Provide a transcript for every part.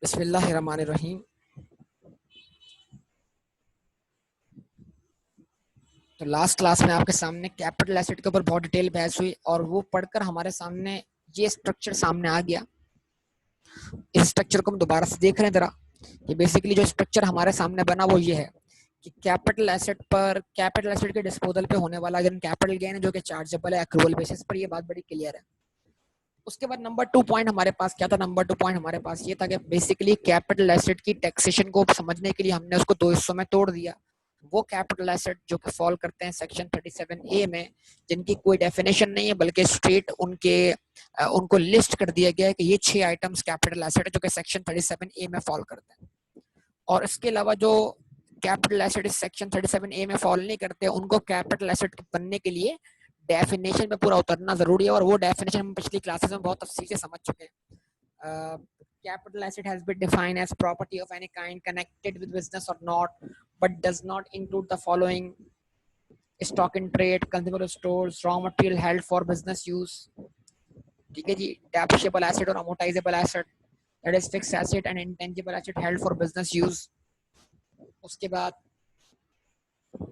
बिस्मिल्लाहिर्रहमानिर्रहीम। तो last class में आपके सामने कैपिटल एसेट के ऊपर बहुत डिटेल बहस हुई और वो पढ़कर हमारे सामने ये स्ट्रक्चर सामने आ गया। इस स्ट्रक्चर को हम दोबारा से देख रहे हैं जरा। ये बेसिकली जो स्ट्रक्चर हमारे सामने बना वो ये है कि कैपिटल एसेट के डिस्पोजल पे होने वाला कैपिटल गेन है जो कि चार्जेबल है एक्रूवल बेसिस पर। ये बात बड़ी क्लियर है। उसके बाद नंबर 2 पॉइंट हमारे पास क्या था? नंबर 2 पॉइंट हमारे पास ये था कि बेसिकली कैपिटल एसेट की टैक्सेशन को समझने के लिए हमने उसको दो हिस्सों में तोड़ दिया। वो कैपिटल एसेट जो कि फॉल करते हैं सेक्शन 37A में, जिनकी कोई डेफिनेशन नहीं है बल्कि स्ट्रेट उनको लिस्ट कर दिया गया है कि ये 6 आइटम्स कैपिटल एसेट है जो कि सेक्शन 37A में फॉल करते हैं। और इसके अलावा जो कैपिटल एसेट इस सेक्शन 37A में फॉल नहीं करते, उनको कैपिटल एसेट बनने के लिए डेफिनेशन में पूरा उतरना जरूरी है। और वो डेफिनेशन हम पिछली क्लासेस में बहुत तफसील से समझ चुके हैं। Capital asset has been defined as property of any kind connected with business or not, but does not include the following: stock in trade, consumable stores, raw material held for business use. ठीक है जी। Depreciable asset और amortizable asset, that is fixed asset and intangible asset held for business use. उसके बाद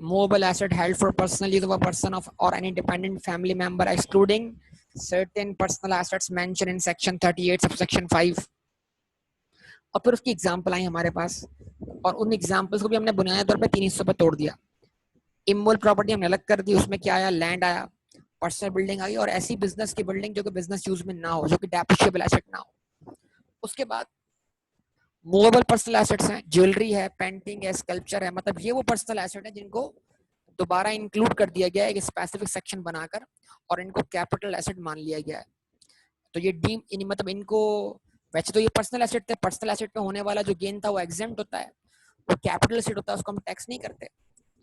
movable asset held for personal use of a person of or any dependent family member, excluding certain personal assets mentioned in section 38 subsection 5. और फिर उसकी example I हमारे पास और उन examples को भी हमने बुनियादी तौर पे 3 हिस्सों पे तोड़ दिया। इमोल प्रॉपर्टी हमने अलग कर दी, उसमें क्या आया? लैंड आया, पर्सनल बिल्डिंग आई और ऐसी बिजनेस की बिल्डिंग जो कि बिजनेस यूज में ना हो, जो कि डेप्रिशिएबल एसेट ना हो। उसके बाद मूवेबल पर्सनल एसेट्स हैं, ज्वेलरी है, पेंटिंग है, स्कल्पचर है। मतलब ये वो पर्सनल एसेट है जिनको दोबारा इंक्लूड कर दिया गया है एक स्पेसिफिक सेक्शन बनाकर और इनको कैपिटल एसेट मान लिया गया है। तो ये डीम मतलब इनको, वैसे तो ये पर्सनल एसेट थे, पर्सनल एसेट पे होने वाला जो गेन था वो एग्जेम्प्ट होता है, वो कैपिटल एसेट होता है, उसको हम टैक्स नहीं करते।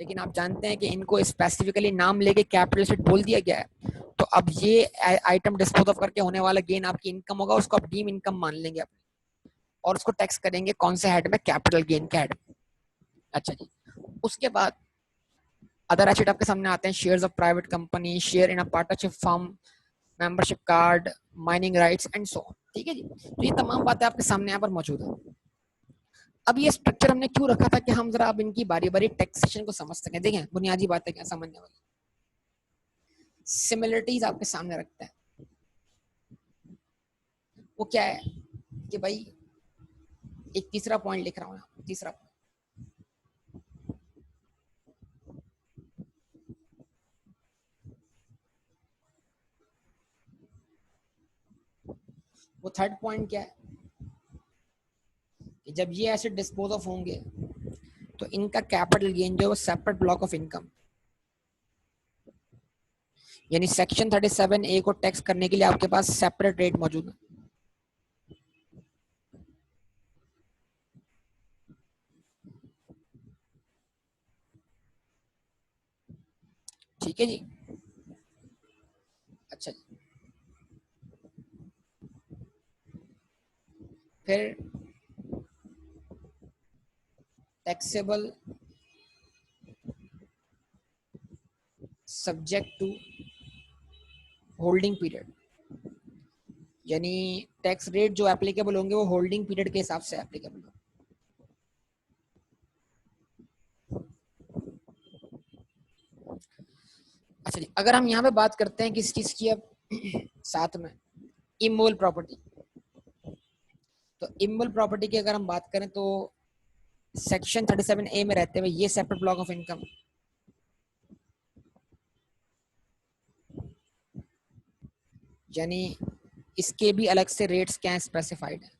लेकिन आप जानते हैं कि इनको स्पेसिफिकली नाम लेके कैपिटल एसेट बोल दिया गया है। तो अब ये आइटम डिस्पोज ऑफ करके होने वाला गेन आपकी इनकम होगा, उसको आप डीम इनकम मान लेंगे अपने और उसको टैक्स करेंगे कौन से हेड में? कैपिटल गेन के हेड में। अच्छा जी। उसके बाद अदर एसेट आपके सामने आते हैं: shares of private company, share in a partnership firm, membership card, mining rights and so. ठीक है जी। तो ये तमाम बातें आपके सामने यहाँ पर मौजूद है। अब ये स्ट्रक्चर हमने क्यों रखा था कि हम जरा अब इनकी बारी बारी टैक्सेशन को समझ सकें। देखें बुनियादी बातें क्या समझने वाली, सिमिलरिटीज आपके सामने रखते हैं। वो क्या है कि भाई एक तीसरा पॉइंट लिख रहा हूँ यहाँ, तीसरा point, वो थर्ड पॉइंट क्या है कि जब ये एसेट डिस्पोज ऑफ होंगे तो इनका कैपिटल गेन जो है वो सेपरेट ब्लॉक ऑफ इनकम, यानी सेक्शन 37A को टैक्स करने के लिए आपके पास सेपरेट रेट मौजूद है। ठीक है जी। अच्छा जी। फिर taxable subject to holding period, यानी टैक्स रेट जो एप्लीकेबल होंगे वो होल्डिंग पीरियड के हिसाब से एप्लीकेबल होंगे। अच्छा जी। अगर हम यहाँ पे बात करते हैं किस चीज की अब साथ में इमोल प्रॉपर्टी, तो इमोल प्रॉपर्टी की अगर हम बात करें तो सेक्शन 37A में रहते हुए ये सेपरेट ब्लॉक ऑफ इनकम, यानी इसके भी अलग से रेट्स क्या स्पेसिफाइड है।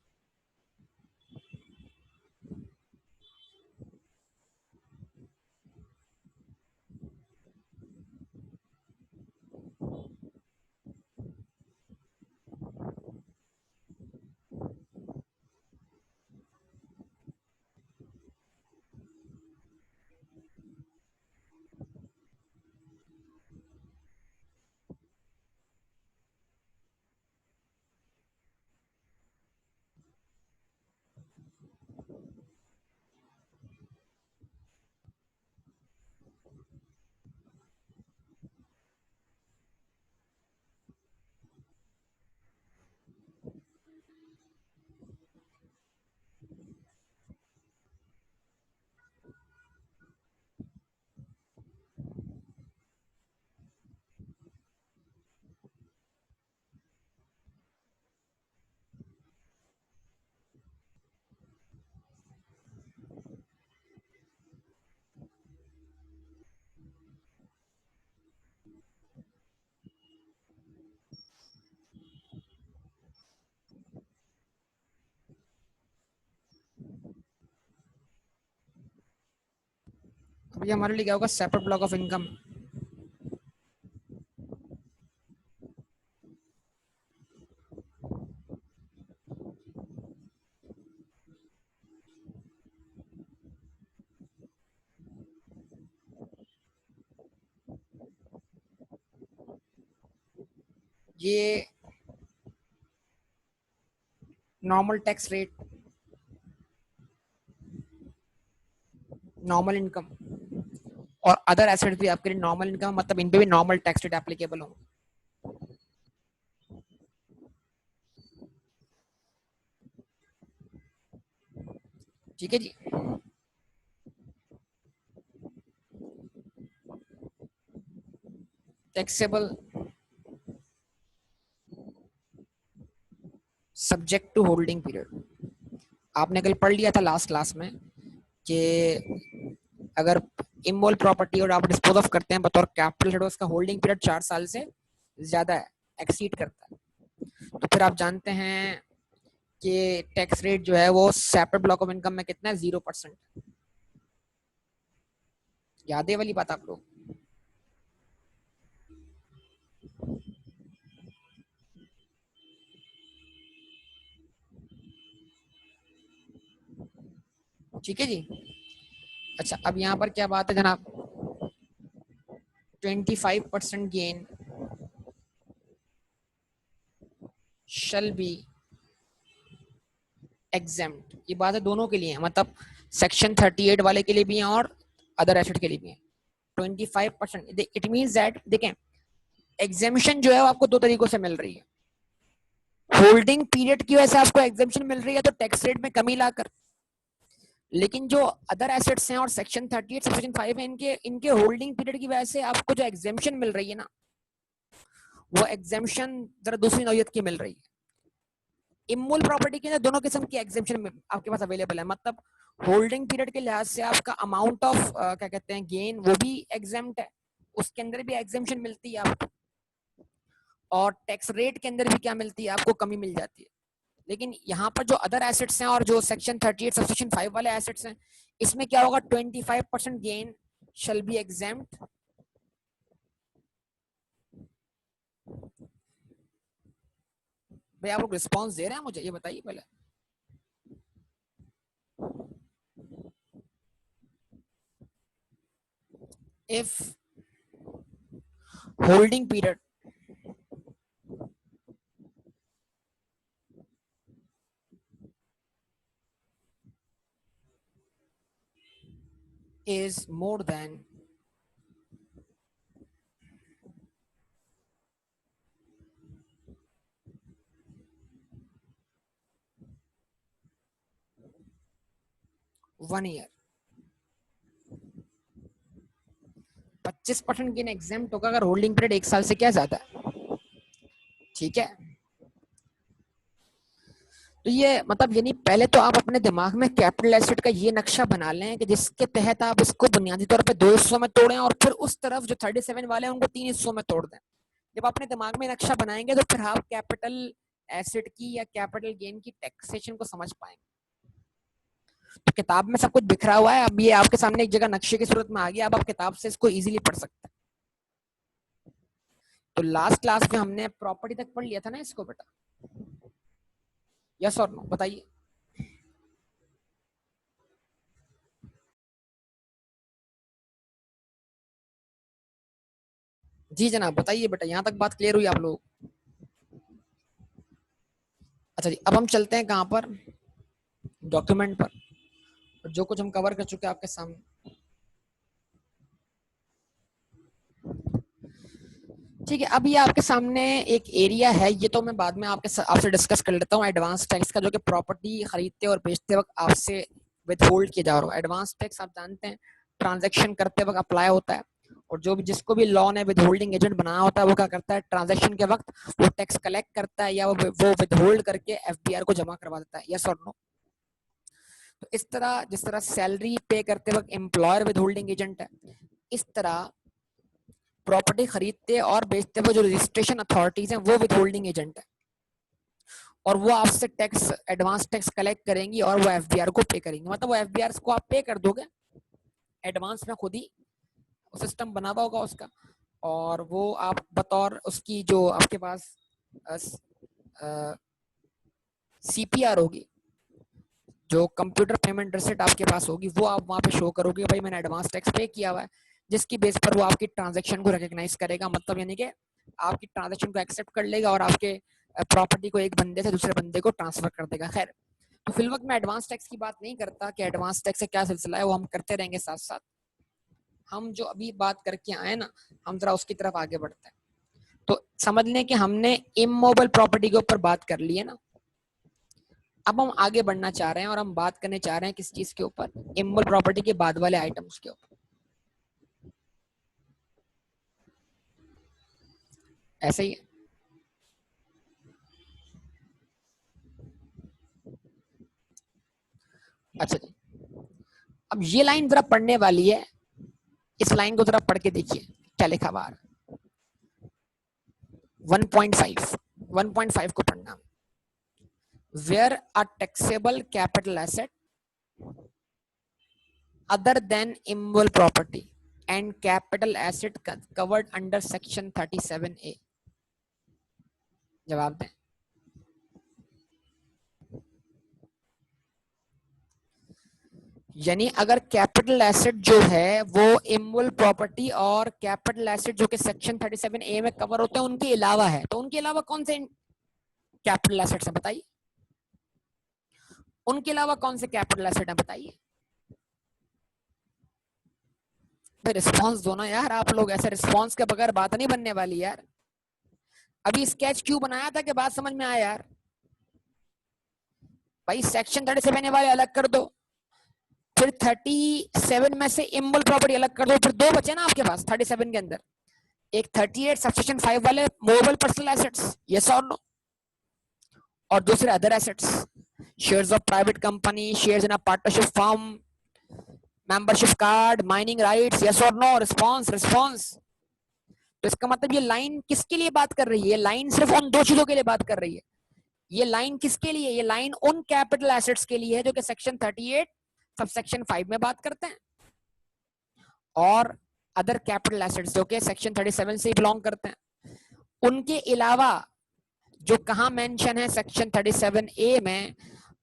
ये हमारे लिए क्या होगा, सेपरेट ब्लॉक ऑफ इनकम। ये normal tax rate, normal income और अदर एसेट भी आपके लिए नॉर्मल इनकम, मतलब इन पे भी नॉर्मल टैक्स रेट एप्लीकेबल होंगे। ठीक है जी। Taxable subject to holding period, आपने कल पढ़ लिया था लास्ट क्लास में कि अगर इमोल प्रॉपर्टी और आप डिस्पोज ऑफ करते हैं बतौर कैपिटल, तो उसका होल्डिंग पीरियड 4 साल से ज्यादा है, एक्सीड करता है, तो फिर आप जानते हैं कि टैक्स रेट जो है वो सेपरेट ब्लॉक ऑफ इनकम में कितना है, 0%। याद है वाली बात आप लोग? ठीक है जी। अच्छा, अब यहाँ पर क्या बात है जनाब, 25% गेन शल बी एग्जेम्प्ट, ये बात है दोनों के लिए है, मतलब सेक्शन 38 वाले के लिए भी है और अदर एसेट के लिए भी है। 25%, इट मींस दैट, देखें एग्जेम्पशन जो है वो आपको दो तरीकों से मिल रही है। होल्डिंग पीरियड की वजह से आपको एग्जेम्पशन मिल रही है तो टैक्स रेट में कमी लाकर, लेकिन जो अदर एसेट्स हैं और सेक्शन 38 सेक्शन 5 है, इनके इनके होल्डिंग पीरियड की वजह से आपको जो एग्जेम्पशन मिल रही है ना, वो एग्जेम्पशन जरा दूसरी नौयत की मिल रही है। इमूल प्रॉपर्टी के अंदर दोनों किस्म की एग्जेम्पशन आपके पास अवेलेबल है, मतलब होल्डिंग पीरियड के लिहाज से आपका अमाउंट ऑफ क्या कहते हैं गेन, वो भी एग्जेम्प्ट है, उसके अंदर भी एग्जेम्पशन मिलती है आपको, और टैक्स रेट के अंदर भी क्या मिलती है आपको, कमी मिल जाती है। लेकिन यहाँ पर जो अदर एसेट्स हैं और जो सेक्शन 38 सेक्शन 5 वाले एसेट्स हैं, इसमें क्या होगा, 25% गेन शल बी एग्जेम्प्ट। भाई आप लोग रिस्पॉन्स दे रहे हैं मुझे, ये बताइए पहले। If holding period is more than 1 year, 25% gain exempt होगा अगर होल्डिंग पीरियड 1 साल से क्या ज्यादा है। ठीक है, तो ये मतलब यानी पहले तो आप अपने दिमाग में कैपिटल एसेट का ये नक्शा बना लें कि जिसके तहत आप इसको बुनियादी तौर पे 2 हिस्सों में तोड़ें और फिर उस तरफ जो 37 वाले हैं उनको 3 हिस्सों में तोड़ दें। जब अपने दिमाग में नक्शा बनाएंगे तो फिर आप कैपिटल एसेट की या कैपिटल गेन की टैक्सेशन को समझ पाएंगे। तो किताब में सब कुछ बिखरा हुआ है, अब ये आपके सामने एक जगह नक्शे की सूरत में आ गया, अब आप किताब से इसको इजीली पढ़ सकते हैं। तो लास्ट क्लास में हमने प्रॉपर्टी तक पढ़ लिया था ना इसको बेटा, यस और नो बताइए। जी जनाब बताइए बेटा, यहाँ तक बात क्लियर हुई आप लोग? अच्छा जी, अब हम चलते हैं कहाँ पर, डॉक्यूमेंट पर, जो कुछ हम कवर कर चुके हैं आपके सामने। ठीक है, अब ये आपके सामने एक एरिया है, ये तो मैं बाद में आपसे डिस्कस कर लेता हूँ, एडवांस टैक्स का, जो कि प्रॉपर्टी खरीदते और बेचते वक्त आपसे विथहोल्ड किया जा रहा है। एडवांस टैक्स आप जानते हैं ट्रांजैक्शन करते वक्त अप्लाई होता है, और जो भी जिसको भी लॉ ने विथहोल्डिंग एजेंट बनाया होता है वो क्या करता है, ट्रांजैक्शन के वक्त वो टैक्स कलेक्ट करता है या वो विथहोल्ड करके एफबीआर को जमा करवा देता है, यस और नो? तो इस तरह जिस तरह सैलरी पे करते वक्त एम्प्लॉयर विथहोल्डिंग एजेंट है, इस तरह प्रॉपर्टी खरीदते और बेचते हुए जो रजिस्ट्रेशन अथॉरिटीज हैं वो विथहोल्डिंग एजेंट है, और वो आपसे टैक्स एडवांस टैक्स कलेक्ट करेंगी और वो एफबीआर को पे करेंगी, मतलब वो एफबीआर को आप पे कर दोगे एडवांस में खुद ही सिस्टम बना हुआ होगा उसका, और वो आप बतौर उसकी जो आपके पास CPR होगी, जो कंप्यूटर पेमेंट रिसिप्ट आपके पास होगी, वो आप वहाँ पे शो करोगे भाई मैंने एडवांस टैक्स पे किया हुआ है, जिसकी बेस पर वो आपकी ट्रांजैक्शन को रिकॉग्नाइज करेगा, मतलब यानी कि आपकी ट्रांजैक्शन को एक्सेप्ट कर लेगा और आपके प्रॉपर्टी को एक बंदे से दूसरे बंदे को ट्रांसफर कर देगा। खैर, तो फिल वक्त मैं एडवांस टैक्स की बात नहीं करता कि एडवांस टैक्स से क्या सिलसिला है, वो हम करते रहेंगे साथ साथ। हम जो अभी बात करके आए ना, हम जरा उसकी तरफ आगे बढ़ते हैं। तो समझ लें कि हमने इमूवेबल प्रॉपर्टी के ऊपर बात कर ली है ना, अब हम आगे बढ़ना चाह रहे हैं और हम बात करने चाह रहे हैं किस चीज के ऊपर, इमूवेबल प्रॉपर्टी के बाद वाले आइटम्स के ऊपर। ऐसे ही है। अच्छा जी, अब ये लाइन जरा पढ़ने वाली है, इस लाइन को जरा पढ़ के देखिए क्या लिखा हुआ है। 1.5 को पढ़ना। Where a taxable capital asset other than immovable property and capital asset covered under section 37A, जवाब दें। यानी अगर कैपिटल एसेट जो है वो इमूवेबल प्रॉपर्टी और कैपिटल एसेट जो कि सेक्शन 37A में कवर होते हैं उनके अलावा है, तो उनके अलावा कौन से कैपिटल एसेट्स हैं बताइए, उनके अलावा कौन से कैपिटल एसेट हैं बताइए। रिस्पॉन्स दो ना यार, आप लोग ऐसे रिस्पॉन्स के बगैर बात नहीं बनने वाली यार। अभी स्केच क्यों बनाया था कि बात समझ में आया यार। भाई सेक्शन 37 वाले अलग कर दो, फिर 37 में से इमूवेबल प्रॉपर्टी अलग कर दो, फिर दो बचे ना आपके पास 37 के अंदर, एक 38 सबसेक्शन 5 वाले मूवेबल पर्सनल एसेट्स, यस और नो, और दूसरे other assets, shares of private company, shares in a partnership firm, membership card, mining rights, yes और नो, रिस्पांस रिस्पांस। तो इसका मतलब ये लाइन किसके लिए बात कर रही है, लाइन सिर्फ उन दो चीजों के लिए बात कर रही है। ये लाइन किसके लिए, ये लाइन उन कैपिटल एसेट्स के लिए है जो कि सेक्शन 38 सबसेक्शन 5 में बात करते हैं, और अदर कैपिटल एसेट्स जो कि सेक्शन 37 से बिलोंग करते हैं, उनके अलावा जो कहां मेंशन है सेक्शन 37A में,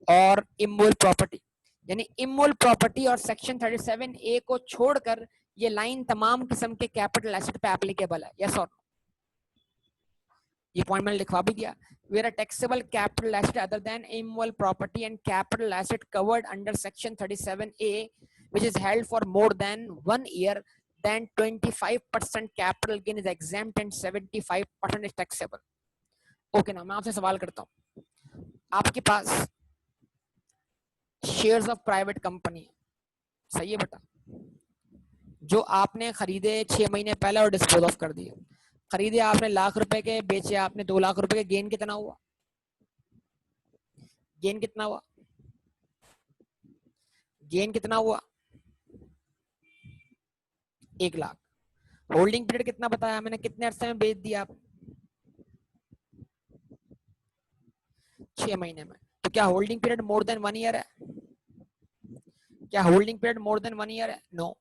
और इमूवेबल प्रॉपर्टी, यानी इमूवेबल प्रॉपर्टी और सेक्शन 37A को छोड़कर ये लाइन तमाम किस्म के कैपिटल एसेट पे एप्लीकेबल है, यस और नो। ये पॉइंट मैंने लिखवा भी दिया। Where a taxable capital asset other than immovable property and capital asset covered under section 37A which is held for more than 1 year, then 25% capital gain is exempt and 75% is taxable. Okay ना, मैं आपसे सवाल करता हूँ, आपके पास shares of private company, सही है बेटा, जो आपने खरीदे 6 महीने पहले और डिस्पोज ऑफ कर दिए। खरीदे आपने ₹1,00,000 के, बेचे आपने ₹2,00,000 के, गेन कितना हुआ, गेन कितना हुआ, गेन कितना हुआ, 1,00,000। होल्डिंग पीरियड कितना बताया मैंने, कितने अरसे में बेच दिया आप, 6 महीने में। तो क्या holding period more than 1 year है, क्या holding period more than 1 year है, नो।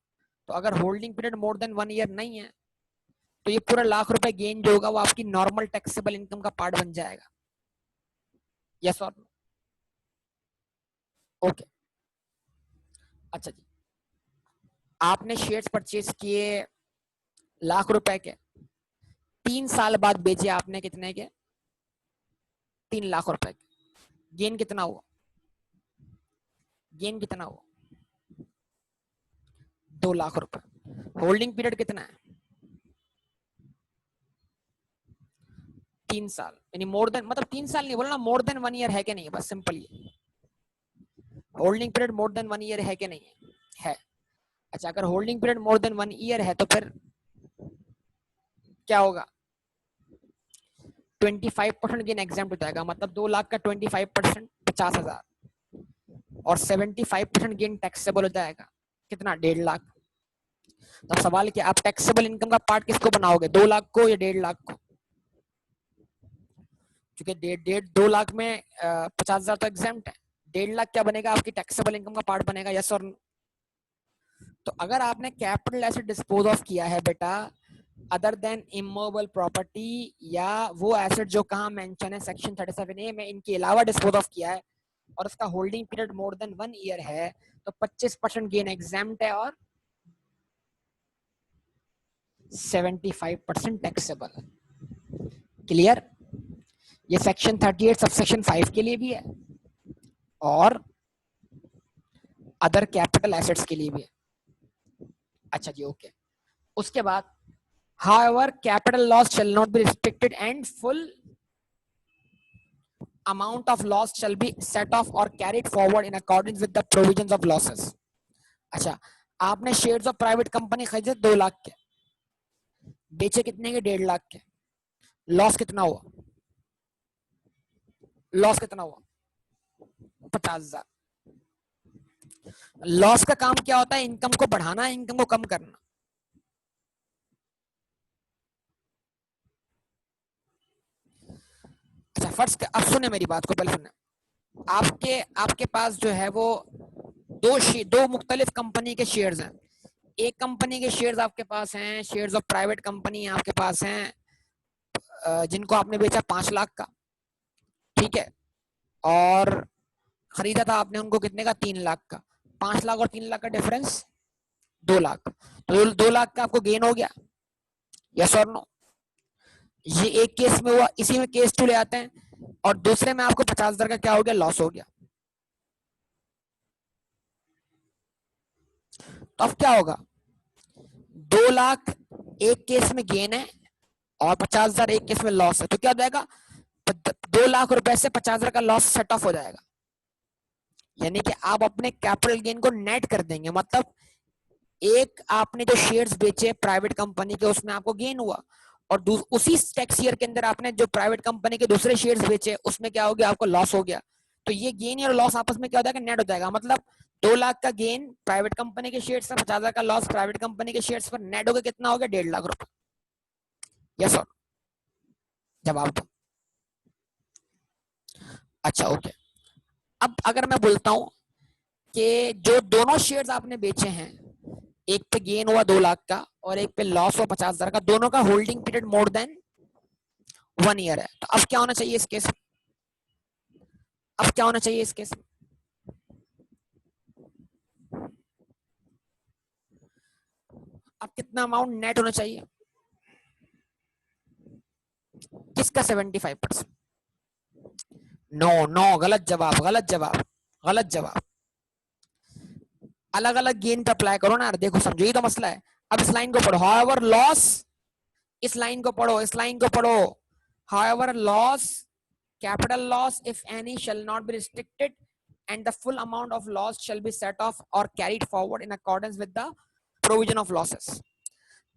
तो अगर holding period more than 1 year नहीं है तो ये पूरा ₹1,00,000 गेन जो होगा वो आपकी नॉर्मल टैक्सेबल इनकम का पार्ट बन जाएगा, यस और नो। ओके, अच्छा जी, आपने शेयर्स परचेज किए ₹1,00,000 के, 3 साल बाद बेचे आपने कितने के, ₹3,00,000 के, गेन कितना हुआ, गेन कितना हुआ, ₹2,00,000। होल्डिंग पीरियड कितना है, 3 साल, यानी मोर देन, मतलब 3 साल नहीं बोलना, मोर देन 1 ईयर है कि नहीं, बस सिंपल ये, holding period more than 1 year है कि नहीं है। अच्छा, अगर holding period more than 1 year है तो फिर क्या होगा, 25% गेन एग्जाम्प्ट हो जाएगा, मतलब 2,00,000 का 25% 50,000, और 75% गेन टैक्सेबल हो जाएगा, कितना, 1,50,000। तो सवाल क्या, आप टैक्सेबल इनकम का पार्ट किसको बनाओगे, 2,00,000 को या 1,50,000 को, क्योंकि 2,00,000 में 50,000 तो एग्जाम्प्ट है, 1,50,000 क्या बनेगा आपकी टैक्सेबल इनकम का पार्ट बनेगा, यस और नो। तो अगर आपने कैपिटल एसेट डिस्पोज ऑफ किया है बेटा अदर देन इमूवेबल प्रॉपर्टी, या वो एसेट जो कहाँ मेंशन है सेक्शन 37A में, इनके अलावा डिस्पोज ऑफ किया है और उसका holding period more than 1 year है, तो 25% गेन एग्जाम्प्ट है और 75% टैक्सेबल। क्लियर? ये सेक्शन 38 सबसेक्शन 5 के लिए भी है और अदर कैपिटल एसेट्स के लिए भी है। अच्छा जी, ओके। उसके बाद however capital loss shall not be restricted and full amount of loss shall be set off or carried forward in accordance with the provisions of losses। अच्छा, आपने शेयर्स ऑफ प्राइवेट कंपनी खरीदे 2 लाख के, बेचे कितने के? 1.5 लाख के। लॉस कितना हुआ? लॉस कितना हुआ? 50,000। लॉस का काम क्या होता है? इनकम को बढ़ाना, इनकम को कम करना। अच्छा फर्स्ट, अब सुने मेरी बात को, पहले सुने। आपके पास जो है वो दो मुख्तलिफ कंपनी के शेयर्स हैं। एक कंपनी के शेयर्स आपके पास हैं, शेयर्स ऑफ प्राइवेट कंपनी आपके पास हैं जिनको आपने बेचा 5 लाख का, ठीक है, और खरीदा था आपने उनको कितने का? 3 लाख का। 5 लाख और 3 लाख का डिफरेंस 2 लाख, तो 2 लाख का आपको गेन हो गया, यस और नो? ये एक केस में हुआ। इसी में केस 2 ले आते हैं और दूसरे में आपको 50,000 का क्या हो गया? लॉस हो गया। तो अब क्या होगा? 2 लाख एक केस में गेन है और 50,000 एक केस में लॉस है, तो क्या हो जाएगा? 2 लाख रुपए से 50,000 का लॉस सेट ऑफ हो जाएगा। यानी कि आप अपने कैपिटल गेन को नेट कर देंगे। मतलब एक आपने जो शेयर्स बेचे प्राइवेट कंपनी के, उसमें आपको गेन हुआ, और उसी टैक्स ईयर के अंदर आपने जो प्राइवेट कंपनी के दूसरे शेयर्स बेचे, उसमें क्या हो गया? आपको लॉस हो गया। तो ये गेन और लॉस आपस में क्या हो जाएगा? नेट हो जाएगा। मतलब 2 लाख का गेन प्राइवेट कंपनी के शेयर्स पर, 50,000 का लॉस प्राइवेट कंपनी के शेयर्स पर, नेट हो गया कितना? हो गया 1.5 लाख रुपए। यस और जवाब दो। अच्छा ओके। अब अगर मैं बोलता हूं कि जो दोनों शेयर्स आपने बेचे हैं, एक पे गेन हुआ 2 लाख का और एक पे लॉस हुआ 50,000 का, दोनों का holding period more than 1 year है, तो अब क्या होना चाहिए इस केस में? अब क्या होना चाहिए इस केस में? अब कितना अमाउंट नेट होना चाहिए? किसका? 75%। नो नो, गलत जवाब, गलत जवाब, गलत जवाब। अलग अलग गेन पे अप्लाई करो ना। देखो समझो, ये तो मसला है। अब इस लाइन को पढ़ो, हाउएवर लॉस, इस लाइन को पढ़ो, इस लाइन को पढ़ो। However loss, capital loss if any shall not be restricted and the full amount of loss shall be set off or carried forward in accordance with the provision of losses।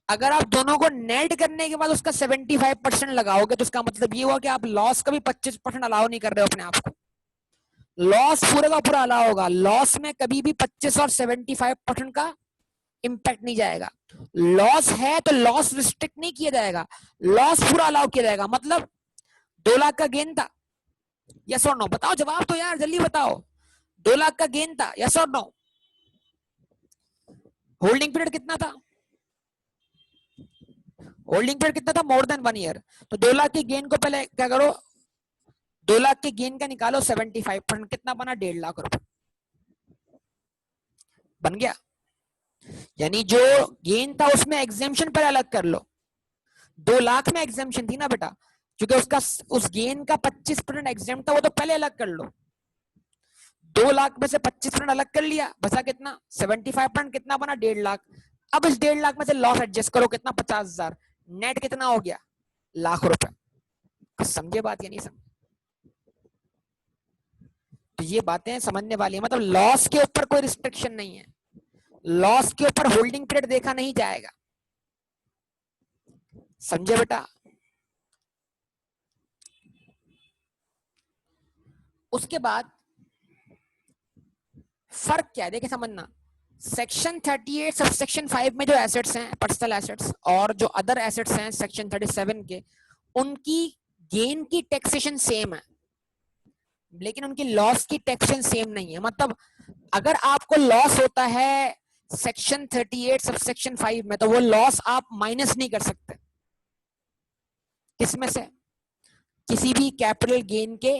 अगर आप दोनों को net करने के बाद उसका 75% लगाओगे, तो उसका मतलब ये हुआ कि आप लॉस का भी 25% अलाउ नहीं कर रहे हो अपने आप को। लॉस पूरे का पूरा अलाउ होगा। लॉस में कभी भी 25 और 75% का इंपैक्ट नहीं जाएगा। लॉस है तो लॉस रिस्ट्रिक्ट नहीं किया जाएगा, लॉस पूरा अलाउ किया जाएगा। मतलब 2 लाख का गेन था, यस और नो? बताओ, जवाब तो यार, जल्दी बताओ। 2 लाख का गेन था, यस और नो? होल्डिंग पीरियड कितना था? होल्डिंग पीरियड कितना था? मोर देन 1 ईयर। तो 2 लाख के गेन को पहले क्या करो? 2 लाख के गेन का निकालो 75%, कितना बना? 1.5 लाख रुपए बन गया। यानी जो गेन था उसमें एग्जेम्पशन पर अलग कर लो। 2 लाख में एग्जेम्पशन थी ना बेटा, क्योंकि उसका उस गेन का 25% एग्जेम्प्ट था, वो तो पहले अलग कर लो। 2 लाख में से 25% अलग कर लिया, बचा कितना? 75%, कितना बना? 1.5 लाख। अब इस 1.5 लाख में से लॉस एडजस्ट करो, कितना? 50,000। नेट कितना हो गया? लाख रुपए। समझे बात या नहीं समझे? तो ये बातें समझने वाली है। मतलब लॉस के ऊपर कोई रिस्ट्रिक्शन नहीं है, लॉस के ऊपर होल्डिंग पीरियड देखा नहीं जाएगा। समझे बेटा? उसके बाद फर्क क्या है, देखिए समझना। सेक्शन 38 सब सेक्शन 5 में जो एसेट्स हैं, पर्सनल एसेट्स, और जो अदर एसेट्स हैं सेक्शन 37 के, उनकी गेन की टैक्सेशन सेम है, लेकिन उनकी लॉस की टैक्सेशन सेम नहीं है। मतलब अगर आपको लॉस होता है सेक्शन 38 सबसेक्शन 5 में तो वो लॉस आप माइनस नहीं कर सकते। किसमें से? किसी भी कैपिटल गेन के,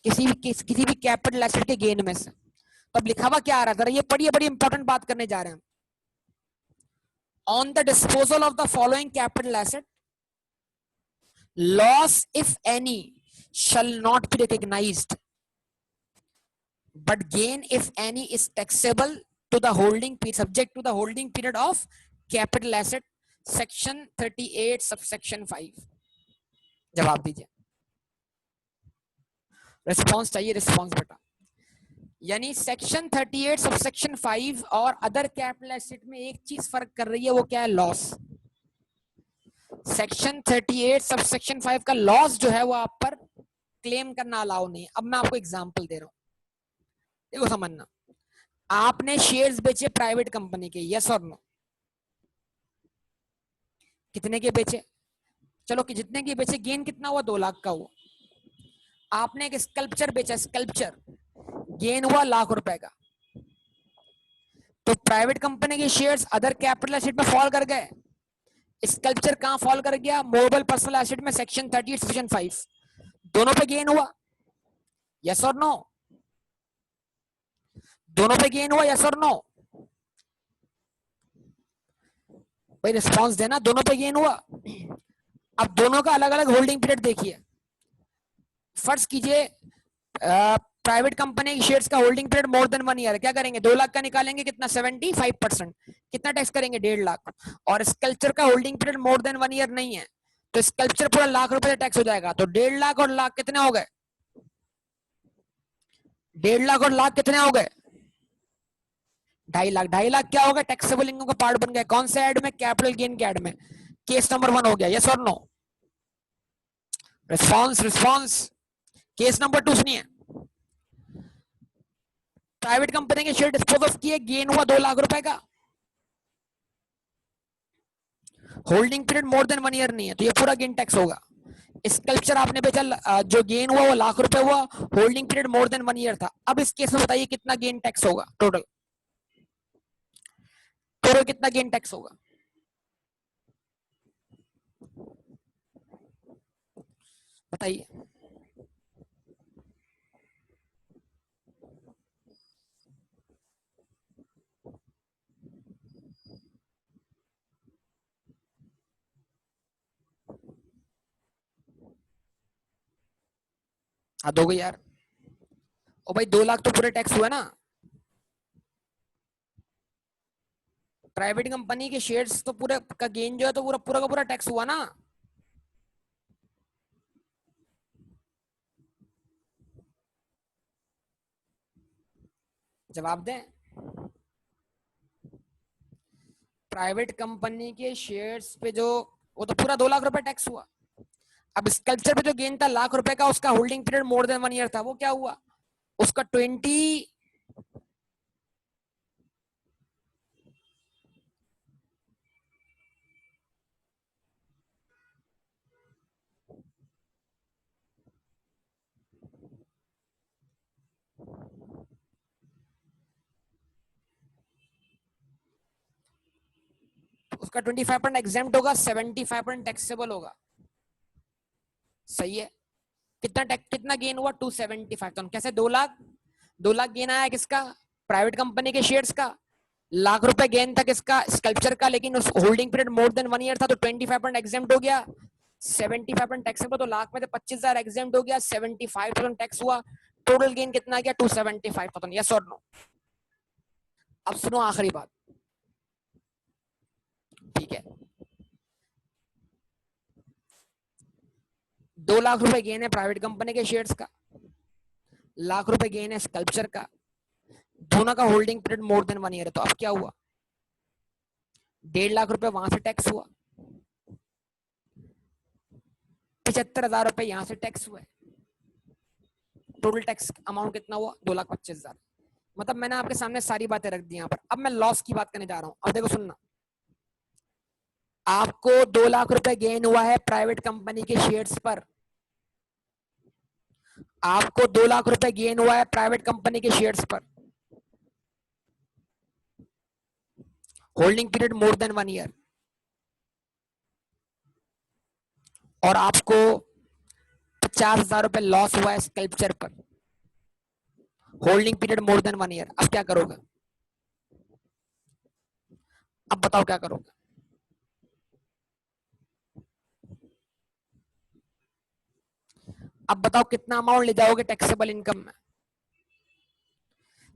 किसी भी कैपिटल एसेट के गेन में से। तो अब लिखा हुआ क्या आ रहा था, ये पढ़िए, बड़ी इंपॉर्टेंट बात करने जा रहे हैं। On the disposal of the following capital asset, loss if any shall not be recognized, but gain if any is taxable to the holding period, subject to the holding period of capital asset, section 38 subsection 5। जवाब दीजिए, response चाहिए, response बेटा। यानी section 38 subsection 5 और other capital asset में एक चीज फर्क कर रही है, वो क्या है? लॉस। सेक्शन 38 सबसेक्शन 5 का लॉस जो है वो आप पर क्लेम करना अलाउ नहीं है। अब मैं आपको एग्जांपल दे रहा हूं, देखो समझना। आपने शेयर्स बेचे प्राइवेट कंपनी के, यस और नो? कितने के बेचे? चलो कि जितने के बेचे, गेन कितना हुआ? 2 लाख का हुआ। आपने एक स्कल्पचर बेचा, स्कल्पचर, गेन हुआ ₹1,00,000 का। तो प्राइवेट कंपनी के शेयर्स अदर कैपिटल एसेट में फॉल कर गए। स्कल्पचर कहां फॉल कर गया? मूवेबल पर्सनल एसेट में, सेक्शन 38 सेक्शन 5। दोनों पे गेन हुआ, यस और नो? दोनों पे गेन हुआ, यस और नो? भाई रिस्पांस देना, दोनों पे गेन हुआ। अब दोनों का अलग अलग होल्डिंग पीरियड देखिए। फर्ज कीजिए प्राइवेट कंपनी के शेयर्स का holding period more than 1 year, क्या करेंगे? 2 लाख का निकालेंगे, कितना? 75%, कितना टैक्स करेंगे? 1.5 लाख। और स्कल्पचर का holding period more than 1 year नहीं है, तो स्कल्पचर पूरा ₹1,00,000 टैक्स हो जाएगा। तो 1.5 लाख और लाख कितने हो गए? 1.5 लाख और लाख कितने हो गए? 2.5 लाख। 2.5 लाख क्या होगा? टैक्सेबल इनकम का पार्ट बन गया। कौन से ऐड में? कैपिटल गेन के ऐड में। केस नंबर 1 हो गया, यस और no? Response, response. Case number 2 सुनिए। प्राइवेट कंपनी के शेयर डिस्पोज ऑफ किए, गेन हुआ ₹2,00,000 का। Holding period more than 1 year नहीं है, तो ये पूरा गेन टैक्स होगा। स्कल्पचर आपने बेचा, जो गेन हुआ वो ₹1,00,000 हुआ, holding period more than 1 year था। अब इस केस में बताइए कितना गेन टैक्स होगा? टोटल टोटल कितना गेन टैक्स होगा? बताइए। हाँ दोगे यार। ओ भाई 2 लाख तो पूरे टैक्स हुआ ना। प्राइवेट कंपनी के शेयर्स तो पूरे का गेन जो है तो पूरा पूरा का पूरा टैक्स हुआ ना। जवाब दें। प्राइवेट कंपनी के शेयर्स पे जो, वो तो पूरा ₹2,00,000 टैक्स हुआ। अब स्कल्पचर पे जो गेन था ₹1,00,000 का, उसका holding period more than 1 year था, वो क्या हुआ? उसका 20 उसका 25% एग्जेम्प्ट होगा, 75% टैक्सेबल होगा। सही है। कितना गेन हुआ? 275। तो कैसे 2 लाख? 2 लाख गेन आया किसका? प्राइवेट कंपनी के शेयर्स का। ₹1,00,000 गेन था किसका? स्कल्पचर का। लेकिन उस holding period more than 1 year था, तो 25% एग्जेम्प्ट हो गया, 75% टैक्सेबल। तो लाख में से 25,000 एग्जेम्प्ट हो गया, 75% टैक्स हुआ। टोटल गेन कितना गया? 275,000। यस और नो? अब सुनो आखिरी बात, ठीक है। ₹2,00,000 गेन है प्राइवेट कंपनी के शेयर्स का, ₹1,00,000 गेन है स्कल्पचर का। दोनों का holding period more than 1 year है। तो अब क्या हुआ? ₹1,50,000 वहां से टैक्स हुआ, ₹75,000 यहाँ से टैक्स हुआ। टोटल टैक्स अमाउंट कितना हुआ? 2,25,000। मतलब मैंने आपके सामने सारी बातें रख दी यहाँ पर। अब मैं लॉस की बात करने जा रहा हूँ। अब देखो सुनना, आपको ₹2,00,000 गेन हुआ है प्राइवेट कंपनी के शेयर्स पर। आपको ₹2,00,000 गेन हुआ है प्राइवेट कंपनी के शेयर्स पर। Holding period more than 1 year, और आपको 50,000 रुपए लॉस हुआ है स्कल्पचर पर, holding period more than 1 year. अब क्या करोगे? अब बताओ क्या करोगे? अब बताओ कितना अमाउंट ले जाओगे टैक्सेबल इनकम में?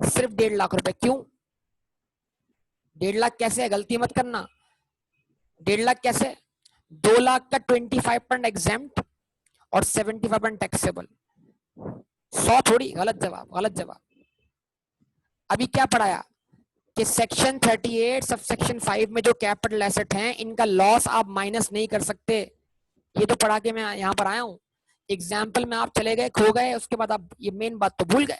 सिर्फ 1.5 लाख रुपए। क्यों 1.5 लाख? कैसे है, गलती मत करना। 1.5 लाख कैसे? 2 लाख का 25% एग्जेम्प्ट और 75% टैक्सेबल। 100 थोड़ी। गलत जवाब, गलत जवाब। अभी क्या पढ़ाया कि सेक्शन 38 सब सेक्शन 5 में जो कैपिटल एसेट हैं इनका लॉस आप माइनस नहीं कर सकते। ये तो पढ़ा के मैं यहाँ पर आया हूँ। एग्जाम्पल में आप चले गए, खो गए, उसके बाद आप ये मेन बात तो भूल गए।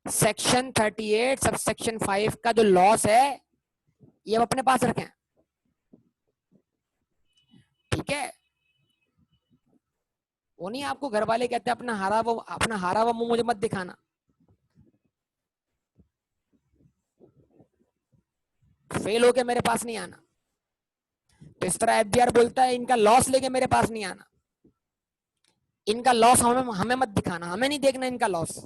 सेक्शन 38 सब सेक्शन 5 का जो लॉस है ये आप अपने पास रखें, ठीक है? वो नहीं, आपको घर वाले कहते हैं अपना हारा हुआ मुंह मुझे मत दिखाना। फेल होके मेरे पास नहीं आना। तो इस तरह एफबीआर बोलता है इनका लॉस लेके मेरे पास नहीं आना, इनका लॉस हमें मत दिखाना, हमें नहीं देखना इनका लॉस।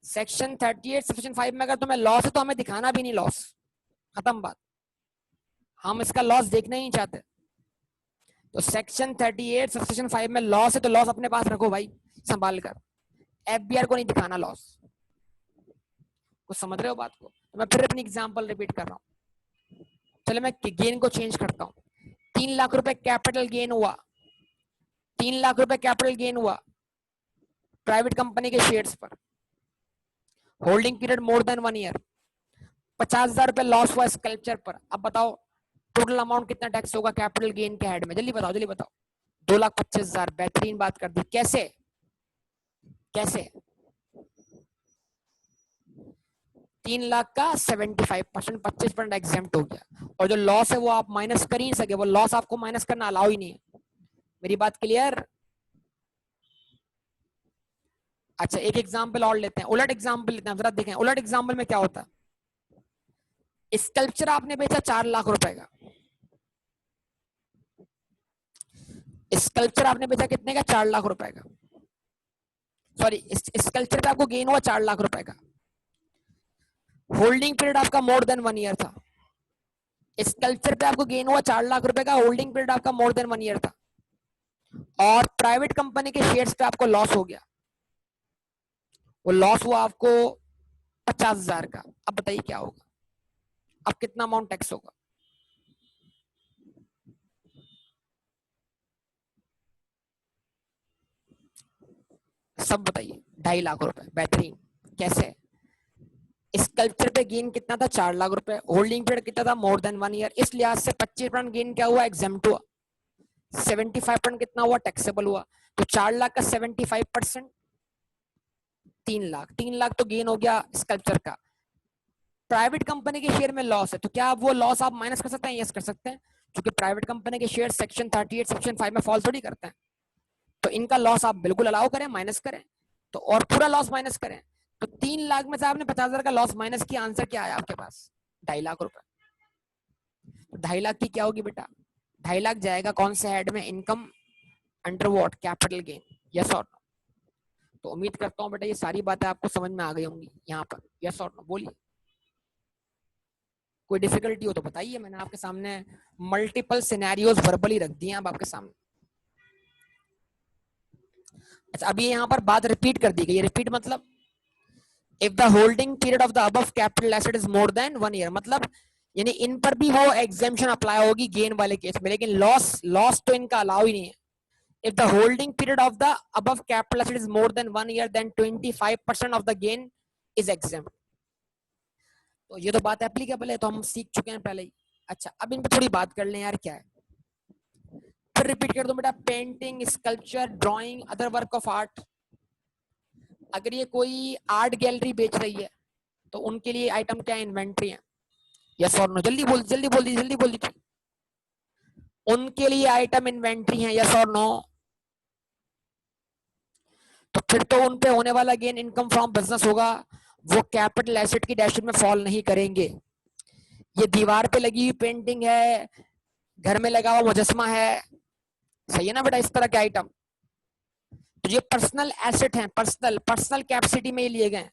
सेक्शन 38 सेक्शन 5 में अगर तुम्हें लॉस है तो हमें दिखाना भी नहीं लॉस, खत्म बात। हम इसका लॉस देखना ही नहीं चाहते। तो सेक्शन 38 सेक्शन 5 में लॉस है तो लॉस अपने पास रखो भाई संभाल कर, एफबीआर को नहीं दिखाना लॉस। कुछ समझ रहे हो बात को? तो मैं फिर अपनी एग्जांपल रिपीट कर रहा हूँ। चलो मैं गेन को चेंज करता हूँ। 3 लाख रुपए कैपिटल गेन हुआ, 3 लाख रुपए कैपिटल गेन हुआ प्राइवेट कंपनी के शेयर्स पर, holding period more than 1 year. 50,000 रुपए लॉस हुआ स्कल्पचर पर। अब बताओ टोटल अमाउंट कितना टैक्स होगा कैपिटल गेन के हेड में? जल्दी बताओ, जल्दी बताओ। 2,25,000। बेहतरीन बात कर दी। कैसे? कैसे? 3 लाख का 75%, 25% एग्जेम्प्ट हो गया, और जो लॉस है वो आप माइनस कर ही नहीं सके, वो लॉस आपको माइनस करना अलाउ ही नहीं है। मेरी बात क्लियर? अच्छा एक एग्जांपल और लेते हैं, उलट एग्जांपल लेते हैं, जरा देखें उलट एग्जांपल में क्या होता है। स्कल्पचर आपने बेचा 4 लाख रुपए का, स्कल्पचर आपने बेचा कितने का? 4 लाख रुपए का। सॉरी, स्कल्पचर पे आपको गेन हुआ 4 लाख रुपए का, होल्डिंग पीरियड आपका मोर देन 1 ईयर था। स्कल्पचर पे आपको गेन हुआ 4 लाख रुपए का, होल्डिंग पीरियड आपका मोर देन 1 ईयर था, और प्राइवेट कंपनी के शेयर्स पे आपको लॉस हो गया। वो लॉस हुआ आपको 50,000 का। अब बताइए क्या होगा? अब कितना अमाउंट टैक्स होगा? सब बताइए। 2.5 लाख रुपए। बेहतरीन। कैसे? स्कल्पचर पे गेन कितना था? 4 लाख रुपए। होल्डिंग पीरियड कितना था? मोर देन 1 ईयर। इस लिहाज से 25% गेन क्या हुआ? एग्जेम्प्ट हुआ। 75% कितना हुआ? टैक्सेबल हुआ। तो 4 लाख का 75% 3 लाख। 3 लाख तो गेन हो गया स्कल्पचर का। प्राइवेट कंपनी के शेयर में लॉस है, तो क्या वो लॉस आप माइनस कर सकते हैं? यस कर सकते हैं, क्योंकि प्राइवेट कंपनी के शेयर सेक्शन 38 सेक्शन 5 में फॉल थोड़ी करते हैं। तो इनका लॉस आप बिल्कुल अलाउ करें, माइनस करें, तो और पूरा लॉस माइनस करें। तो 3 लाख में से आपने 50,000 का लॉस माइनस किया, आंसर क्या आया आपके पास? 2.5 लाख रुपए। 2.5 लाख की क्या होगी बेटा? 2.5 लाख जाएगा कौन से हेड में? Income under what? Capital gain. Yes और नो? तो उम्मीद करता हूँ बेटा ये सारी बातें आपको समझ में आ गई होंगी यहाँ पर। यस और नो बोलिए। कोई डिफिकल्टी हो तो बताइए। मैंने आपके सामने मल्टीपल सिनेरियोज वर्बली रख दिए अब आपके सामने। अच्छा अभी यहाँ पर बात रिपीट कर दी गई है। रिपीट मतलब if the holding period of the above capital asset is more than 1 year, मतलब यानी इन पर भी वो एग्जेम्पशन अप्लाई होगी गेन वाले केस में, लेकिन लॉस लॉस तो इनका अलाउ ही नहीं है। If the holding period of the above capital asset is more than 1 year, then 25% of the gain is exempt. तो ये तो बात एप्लीकेबल है, तो हम सीख चुके हैं पहले ही। अच्छा अब इन पर थोड़ी बात कर लें यार, क्या है? फिर रिपीट कर दो बेटा। Painting, sculpture, drawing, other work of art. अगर ये कोई आर्ट गैलरी बेच रही है तो उनके लिए आइटम क्या है? इन्वेंट्री है। यस और नो? जल्दी बोल, जल्दी बोल दीजिए, जल्दी बोल दीजिए। उनके लिए आइटम इन्वेंट्री है। यस और नो? तो फिर तो उन पे होने वाला गेन इनकम फ्रॉम बिजनेस होगा, वो कैपिटल एसेट की डैशबोर्ड में फॉल नहीं करेंगे। ये दीवार पे लगी हुई पेंटिंग है, घर में लगा हुआ मुजस्मा है, सही है ना बेटा, इस तरह के आइटम। तो ये पर्सनल एसेट हैं, पर्सनल पर्सनल कैपेसिटी में ये लिए गए।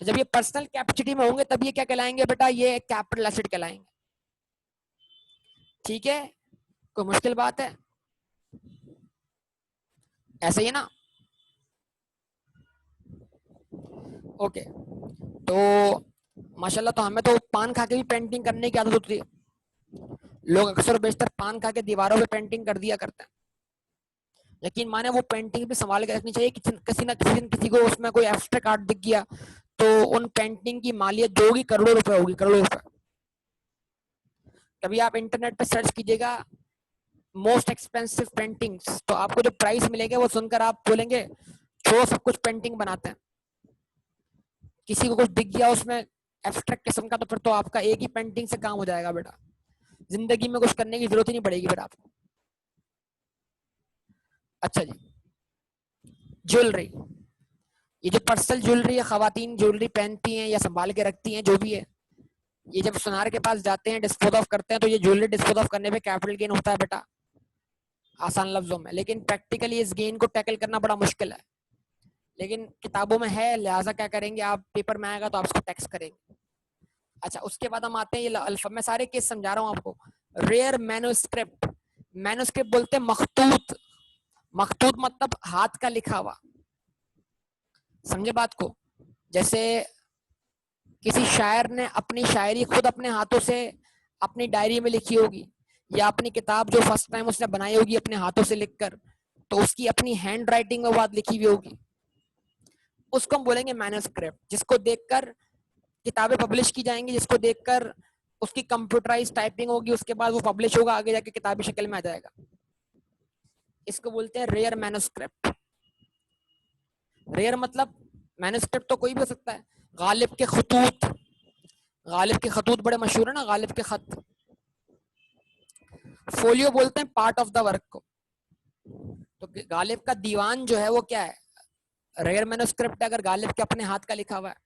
तो जब ये पर्सनल कैपेसिटी में होंगे तब ये क्या कहलाएंगे बेटा, ये कैपिटल एसेट कहलाएंगे। ठीक है, कोई मुश्किल बात है? ऐसे ही है ना? ओके, तो माशाल्लाह, तो हमें तो पान खा के भी पेंटिंग करने की आदत होती है। लोग अक्सर बेशतर पान खा के दीवारों पे पेंटिंग कर दिया करते हैं। यकीन माने वो पेंटिंग भी संभाल के रखनी चाहिए। किसी ना किसी दिन किसी को उसमें कोई एब्स्ट्रैक्ट आर्ट दिख गया तो उन पेंटिंग की मालियत जो होगी करोड़ों रुपए होगी, करोड़ों रुपए। कभी आप इंटरनेट पे सर्च कीजिएगा मोस्ट एक्सपेंसिव पेंटिंग्स, तो आपको जो प्राइस मिलेंगे वो सुनकर आप बोलेंगे छोड़ो, सब कुछ पेंटिंग बनाते हैं। किसी को कुछ दिख गया उसमें एब्स्ट्रैक्ट किस्म का, तो फिर तो आपका एक ही पेंटिंग से काम हो जाएगा बेटा, जिंदगी में कुछ करने की जरूरत ही नहीं पड़ेगी फिर आपको। अच्छा जी, ज्वेलरी, ये जो पर्सनल ज्वेलरी है, खवातीन ज्वेलरी पहनती हैं या संभाल के रखती हैं, जो भी है, ये जब सुनार के पास जाते हैं, डिस्पोज ऑफ करते हैं, तो ये ज्वेलरी डिस्पोज ऑफ करने पे कैपिटल गेन होता है बेटा, आसान लफ्जों में। लेकिन प्रैक्टिकली इस गेन को टैकल करना बड़ा मुश्किल है, लेकिन किताबों में है, लिहाजा क्या करेंगे आप, पेपर में आएगा तो आप उसको टैक्स करेंगे। अच्छा, उसके बाद हम आते हैं ये अल्फा, मैं सारे केस समझा रहा हूँ आपको। रेयर मैन्युस्क्रिप्ट, मैन्युस्क्रिप्ट बोलते हैं मखतूत, मखतूत मतलब हाथ का लिखा हुआ, समझे बात को। जैसे किसी शायर ने अपनी शायरी खुद अपने हाथों से अपनी डायरी में लिखी होगी, या अपनी किताब जो फर्स्ट टाइम उसने बनाई होगी अपने हाथों से लिखकर, तो उसकी अपनी हैंड राइटिंग में बात लिखी हुई होगी, उसको हम बोलेंगे मैन्युस्क्रिप्ट। जिसको देखकर किताबें पब्लिश की जाएंगी, जिसको देखकर उसकी कंप्यूटराइज टाइपिंग होगी, उसके बाद वो पब्लिश होगा, आगे जाके किताबी शक्ल में आ जाएगा, इसको बोलते हैं रेयर मैन्युस्क्रिप्ट। रेयर मतलब मैन्युस्क्रिप्ट तो कोई भी हो सकता है। गालिब के खतूत, गालिब के खतूत बड़े मशहूर है ना, गालिब के खत। फोलियो बोलते हैं पार्ट ऑफ द वर्क को। तो गालिब का दीवान जो है वो क्या है, रेयर मैन्युस्क्रिप्ट है, अगर गालिब के अपने हाथ का लिखा हुआ है।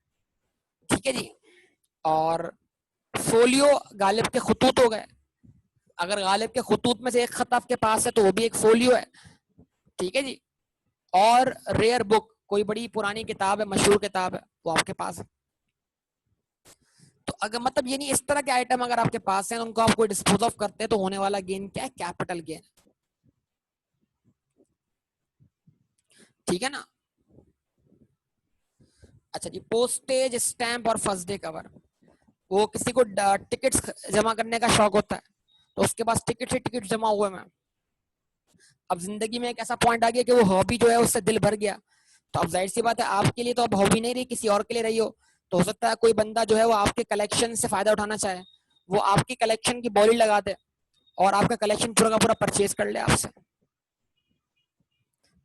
ठीक है जी। और फोलियो गालिब के खतूत हो गए, अगर गालिब के खतूत में से एक खत आपके पास है तो वो भी एक फोलियो है। ठीक है जी। और रेयर बुक, कोई बड़ी पुरानी किताब है, मशहूर किताब है, वो आपके पास है। तो अगर मतलब ये नहीं, इस तरह के आइटम अगर आपके पास है, उनको आप कोई डिस्पोज ऑफ करते हैं, तो होने वाला गेन क्या है, कैपिटल गेन। ठीक है ना? अच्छा जी, पोस्टेज स्टैंप और फर्स्ट डे कवर, वो किसी को टिकट्स जमा करने का शौक होता है, तो उसके पास टिकट जमा हुए में, अब जिंदगी में एक ऐसा पॉइंट आ गया कि वो हॉबी जो है उससे दिल भर गया, तो अब जाहिर सी बात है आपके लिए तो अब हॉबी नहीं रही, किसी और के लिए रही हो। तो हो सकता है कोई बंदा जो है वो आपके कलेक्शन से फायदा उठाना चाहे, वो आपकी कलेक्शन की बॉडी लगा दे और आपका कलेक्शन पूरा का पूरा परचेज कर ले आपसे।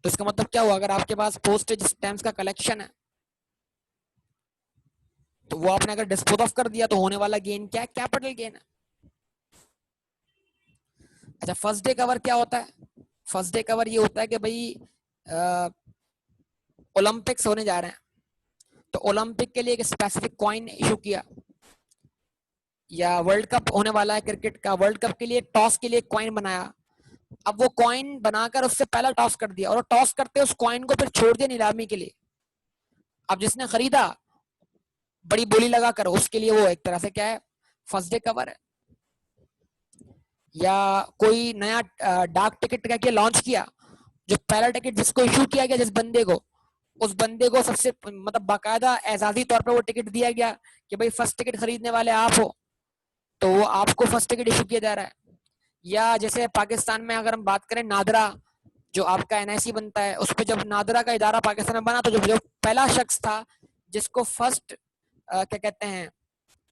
तो इसका मतलब क्या हुआ, अगर आपके पास पोस्टेज स्टैम्प्स का कलेक्शन है, तो वो आपने अगर डिस्पोज ऑफ कर दिया, तो होने वाला गेन क्या है, कैपिटल गेन है। अच्छा, फर्स्ट डे कवर क्या होता है? फर्स्ट डे कवर ये होता है कि भाई ओलंपिक्स होने जा रहे हैं, तो ओलंपिक के लिए एक स्पेसिफिक कॉइन इशू किया, या वर्ल्ड कप होने वाला है क्रिकेट का, वर्ल्ड कप के लिए टॉस के लिए कॉइन बनाया। अब वो कॉइन बनाकर उससे पहला टॉस कर दिया, और टॉस करते उस कॉइन को फिर छोड़ दिया नीलामी के लिए। अब जिसने खरीदा बड़ी बोली लगा कर, उसके लिए वो एक तरह से क्या है, फर्स्ट डे कवर है। या कोई नया डाक टिकट का लॉन्च किया, जो पहला टिकट जिसको इशू किया गया, जिस बंदे को, उस बंदे को सबसे मतलब बाकायदा एजाजी तौर पे वो टिकट दिया गया कि भाई फर्स्ट टिकट खरीदने वाले आप हो, तो वो आपको फर्स्ट टिकट इशू किया जा रहा है। या जैसे पाकिस्तान में अगर हम बात करें, नादरा जो आपका एनआईसी बनता है, उस पर जब नादरा का इदारा पाकिस्तान में बना, तो जो पहला शख्स था जिसको फर्स्ट क्या कहते हैं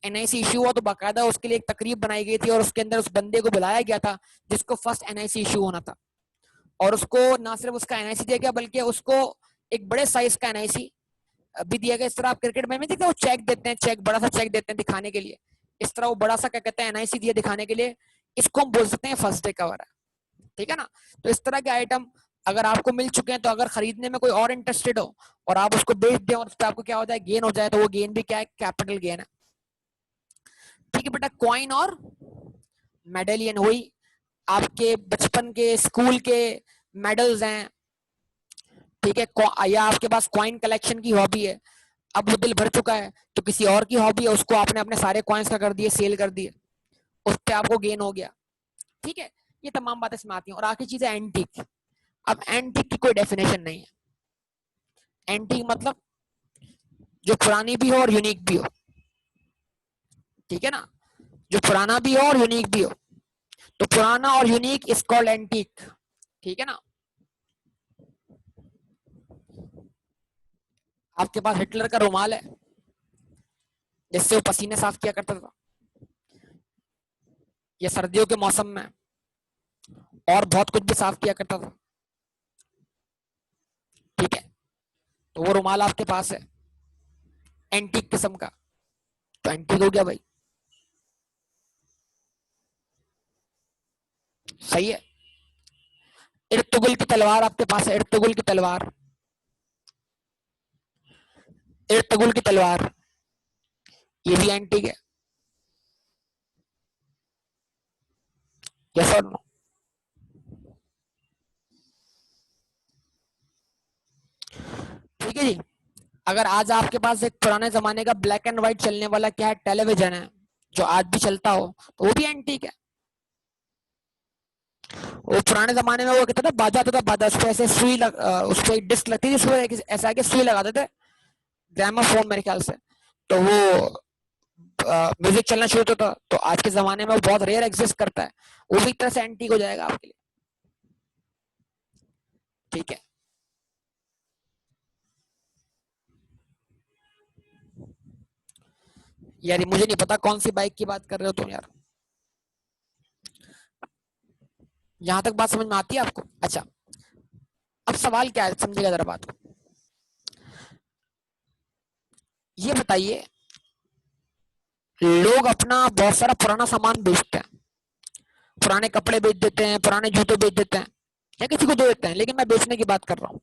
एनआईसी इशू हुआ, तो बाकायदा उसके लिए एक तकरीब बनाई गई थी, और उसके अंदर उस बंदे को बुलाया गया था जिसको फर्स्ट एनआईसी इशू होना था, और उसको ना सिर्फ उसका एनआईसी दिया गया, बल्कि उसको एक बड़े साइज का एनआईसी भी दिया गया। इस तरह आप क्रिकेट में देखते हो चेक देते हैं, चेक बड़ा सा चेक देते हैं दिखाने के लिए, इस तरह वो बड़ा सा क्या कहते हैं एनआईसी दिया दिखाने के लिए, इसको हम बोल सकते हैं फर्स्ट डे कवर है। ठीक है ना? तो इस तरह के आइटम अगर आपको मिल चुके हैं, तो अगर खरीदने में कोई और इंटरेस्टेड हो और आप उसको बेच दें और उस पर आपको क्या हो जाए, गेन हो जाए, तो वो गेन भी क्या है, कैपिटल गेन है। ठीक है। कि बेटा कॉइन और मेडलियन, वही आपके बचपन के स्कूल के मेडल्स हैं, ठीक है, या आपके पास कॉइन कलेक्शन की हॉबी है, अब वो दिल भर चुका है तो किसी और की हॉबी है, उसको आपने अपने सारे कॉइन्स का कर दिए, सेल कर दिए, उस पर आपको गेन हो गया, ठीक है। ये तमाम बातें इसमें आती हैं। और आखिरी चीज है एंटीक। अब एंटीक की कोई डेफिनेशन नहीं है। एंटीक मतलब जो पुरानी भी हो और यूनिक भी हो, ठीक है ना, जो पुराना भी हो और यूनिक भी हो, तो पुराना और यूनिक इज कॉल्ड एंटीक, ठीक है ना। आपके पास हिटलर का रुमाल है जिससे वो पसीने साफ किया करता था, या सर्दियों के मौसम में और बहुत कुछ भी साफ किया करता था, ठीक है, तो वो रुमाल आपके पास है एंटीक किस्म का, तो एंटीक हो गया भाई, सही है। इर्तुगुल की तलवार आपके पास है, इर्तुगुल की तलवार, इर्तुगुल की तलवार, ये भी एंटीक है, यस और नो। ठीक है जी। अगर आज आपके पास एक पुराने जमाने का ब्लैक एंड व्हाइट चलने वाला क्या है, टेलीविजन है, जो आज भी चलता हो, तो वो भी एंटीक है। वो पुराने जमाने में वो कहता था बाजा आता था, बाजा उस पर ऐसे सुई उस पर डिस्क लगती थी, उसमें ऐसा है कि सुई लगाते थे, ग्रामोफोन मेरे ख्याल से, तो वो म्यूजिक चलना शुरू होता था। तो आज के जमाने में वो बहुत रेयर एग्जिस्ट करता है, वो भी एक तरह से एंटीक हो जाएगा आपके लिए, ठीक है। यार मुझे नहीं पता कौन सी बाइक की बात कर रहे हो तुम यार, यहां तक बात समझ में आती है आपको? अच्छा, अब सवाल क्या है, समझिएगा जरा बात को। ये बताइए, लोग अपना बहुत सारा पुराना सामान बेचते हैं, पुराने कपड़े बेच देते हैं, पुराने जूते बेच देते हैं, या किसी को दे देते हैं, लेकिन मैं बेचने की बात कर रहा हूँ।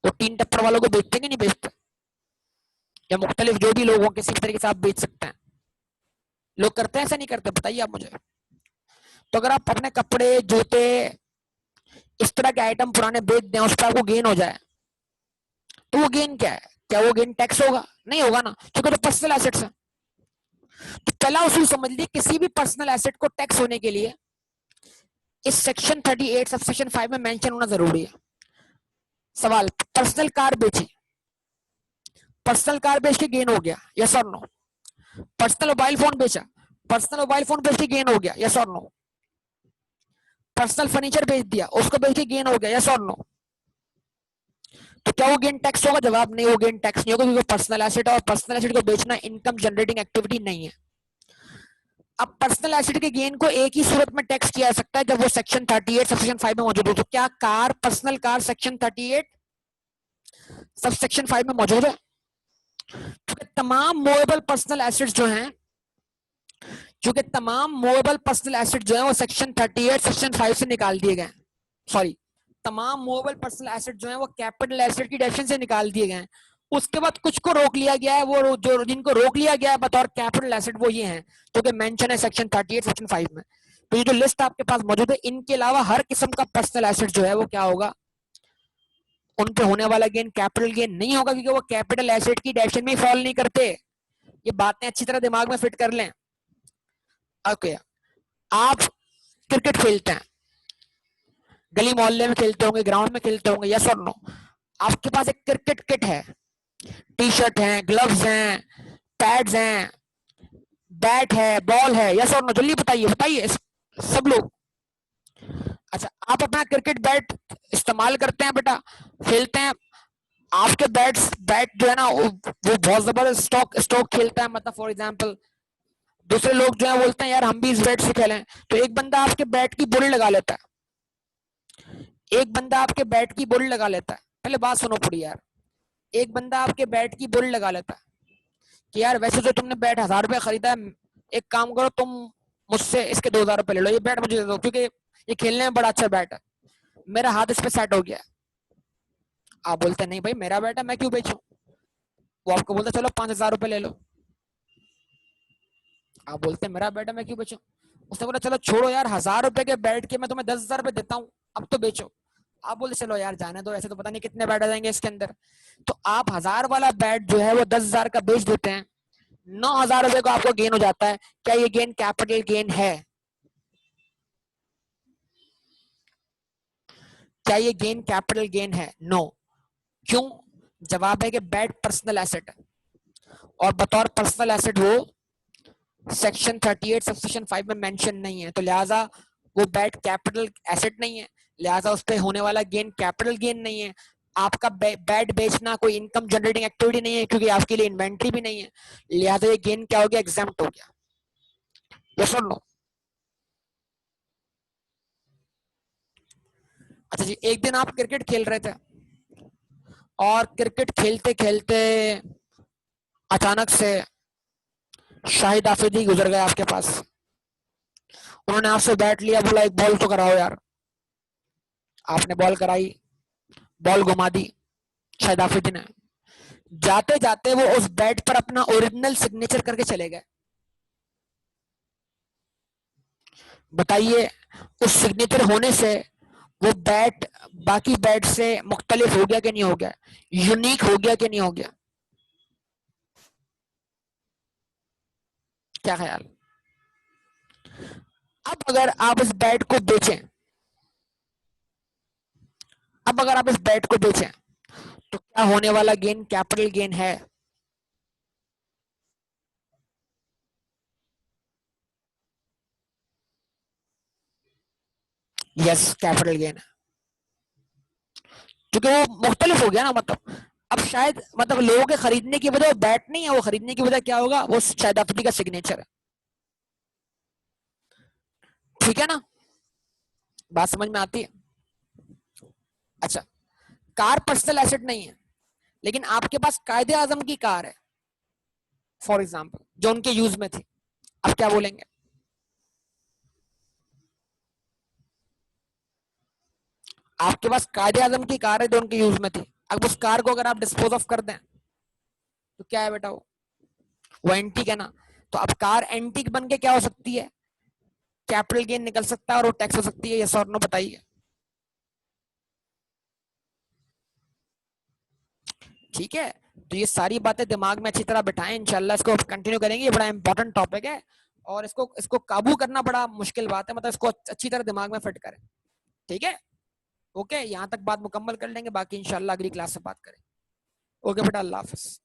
वो तीन टप्पर वालों को बेचते कि नहीं बेचते, या मुख्तलिफ जो भी लोग हों किसी भी तरीके से आप बेच सकते हैं, लोग करते हैं ऐसा नहीं करते, बताइए आप मुझे। तो अगर आप अपने कपड़े जूते इस तरह के आइटम पुराने बेच दें, उस पर आपको गेन हो जाए, तो वो गेन क्या है? क्या वो गेन टैक्स होगा? नहीं होगा ना, क्योंकि तो पर्सनल एसेट्स है। तो पहला उसूल समझ लीजिए, किसी भी पर्सनल एसेट को टैक्स होने के लिए इस सेक्शन 38 सब सेक्शन 5 में मेंशन होना जरूरी है। सवाल, पर्सनल कार बेची, पर्सनल कार बेच के गेन हो गया, यस और नो। पर्सनल मोबाइल फोन बेचा, पर्सनल मोबाइल फोन बेच के गेन हो गया, यस और नो। पर्सनल फर्नीचर बेच दिया, उसको बेच के गेन हो गया, यस और नो। तो क्या वो गेन टैक्स होगा? जवाब नहीं, वो गेन टैक्स नहीं होगा, क्योंकि पर्सनल एसेट है और पर्सनल एसेट को बेचना इनकम जनरेटिंग एक्टिविटी नहीं है। अब पर्सनल एसेट के गेन को एक ही सूरत में टैक्स किया जा सकता है, जब वो सेक्शन 38 सब सेक्शन 5 में मौजूद हो। तो क्या car, personal car section 38 sub section 5 में मौजूद है? क्योंकि तमाम मूवेबल पर्सनल एसेट्स जो हैं, क्योंकि तमाम मूवेबल पर्सनल एसेट जो है वो सेक्शन 38 सेक्शन 5 से निकाल दिए गए, सॉरी, तमाम मूवेबल पर्सनल एसेट जो है वो कैपिटल एसेट की डेफिनेशन से निकाल दिए गए हैं। उसके बाद कुछ को रोक लिया गया है, वो जो जिनको रोक लिया गया है बतौर कैपिटल एसेट वो ये हैं जो कि मेंशन है सेक्शन 38 सेक्शन 5 में। तो ये जो लिस्ट आपके पास मौजूद है, इनके अलावा हर किस्म का पर्सनल एसेट जो है वो क्या होगा, उन पे होने वाला गेन कैपिटल गेन नहीं होगा, क्योंकि वो कैपिटल एसेट की डेफिनेशन में फॉल नहीं करते। ये बातें अच्छी तरह दिमाग में फिट कर लें। ओके, आप क्रिकेट खेलते हैं, गली मोहल्ले में खेलते होंगे, ग्राउंड में खेलते होंगे, यस और नो। आपके पास एक क्रिकेट किट है, टी शर्ट है, ग्लव्स हैं, पैड्स हैं, बैट है, बॉल है, यस और नो, जल्दी बताइए बताइए सब लोग। अच्छा, आप अपना क्रिकेट बैट इस्तेमाल करते हैं बेटा, खेलते हैं, आपके बैट जो है ना वो बहुत जबरदस्त स्टॉक स्टॉक खेलता है, मतलब फॉर एग्जांपल दूसरे लोग जो है बोलते हैं यार हम भी इस बैट से खेलें, तो एक बंदा आपके बैट की बोली लगा लेता है, एक बंदा आपके बैट की बोली लगा लेता है, पहले बात सुनो पूरी यार, एक बंदा आपके बैट की बोली लगा लेता है कि यार वैसे तो तुमने बैट 1000 रुपए खरीदा है, एक काम करो तुम मुझसे इसके 2000 रुपए ले लो, ये बैट मुझे दे दो क्योंकि ये खेलने में बड़ा अच्छा बैट है, मेरा हाथ इस पे सेट हो गया। आप बोलते नहीं भाई मेरा बैट है मैं क्यों बेचूं, वो आपको बोलता चलो 5000 रुपए ले लो, आप बोलते हैं मेरा बेड है मैं क्यों बेचूं? उसने बोला चलो छोड़ो यार, 1000 रुपए के बेड के मैं तुम्हें 10,000 रुपए देता हूँ, अब तो बेचो। आप बोले चलो यार जाने दो, ऐसे तो पता नहीं कितने बेड आ जाएंगे इसके अंदर। तो आप 1000 वाला बेड जो है वो 10,000 का बेच देते हैं, 9,000 रुपए को आपको गेन हो जाता है। क्या ये गेन कैपिटल गेन है? क्या ये गेन कैपिटल गेन है? नो। क्यों? जवाब है कि बेड पर्सनल एसेट है, और बतौर पर्सनल एसेट वो सेक्शन 38 सबसेक्शन 5 में मेंशन नहीं है, तो लिहाजा वो बेड कैपिटल एसेट नहीं है, लिहाजा उस पर होने वाला गेन कैपिटल गेन नहीं है। आपका बेड बेचना कोई इनकम जनरेटिंग एक्टिविटी नहीं है, क्योंकि आपके लिए इन्वेंट्री भी नहीं है, लिहाजा ये गेन क्या हो गया? एग्जाम्प्ट हो गया। यस और नो? अच्छा जी, एक दिन आप क्रिकेट खेल रहे थे, और क्रिकेट खेलते खेलते अचानक से शाहिद आफरीदी गुजर गए आपके पास। उन्होंने आपसे बैट लिया, बोला एक बॉल तो कराओ यार। आपने बॉल कराई, बॉल घुमा दी शाहिद आफरीदी ने। जाते जाते वो उस बैट पर अपना ओरिजिनल सिग्नेचर करके चले गए। बताइए, उस सिग्नेचर होने से वो बैट बाकी बैट से मुख्तलिफ हो गया कि नहीं हो गया? यूनिक हो गया कि नहीं हो गया? क्या ख्याल? अब अगर आप इस बैट को बेचें, अब अगर आप इस बैट को बेचें, तो क्या होने वाला गेन कैपिटल गेन है? यस, कैपिटल गेन है, क्योंकि वो मुख्तलिफ हो गया ना। मतलब अब शायद, मतलब लोगों के खरीदने की वजह बैट नहीं है, वो खरीदने की वजह क्या होगा? वो शायद अफरीदी का सिग्नेचर है। ठीक है ना? बात समझ में आती है? अच्छा, कार पर्सनल एसेट नहीं है, लेकिन आपके पास कायदे आजम की कार है फॉर एग्जाम्पल, जो उनके यूज में थी। अब क्या बोलेंगे? आपके पास कायदे आजम की कार है जो उनके यूज में थी, अब उस कार को अगर आप डिस्पोज ऑफ कर दें, तो क्या है बेटा? वो एंटीक है ना। तो अब कार एंटीक बन के क्या हो सकती है? कैपिटल गेन निकल सकता है, और वो टैक्स हो सकती है। यस और नो बताइए। ठीक है, तो ये सारी बातें दिमाग में अच्छी तरह बिठाएं, इंशाल्लाह इसको कंटिन्यू करेंगे। ये बड़ा इंपॉर्टेंट टॉपिक है, और इसको इसको काबू करना बड़ा मुश्किल बात है, मतलब इसको अच्छी तरह दिमाग में फिट करें। ठीक है, ओके, यहाँ तक बात मुकम्मल कर लेंगे, बाकी इंशाल्लाह अगली क्लास से बात करें। ओके बेटा, अल्लाह हाफिज।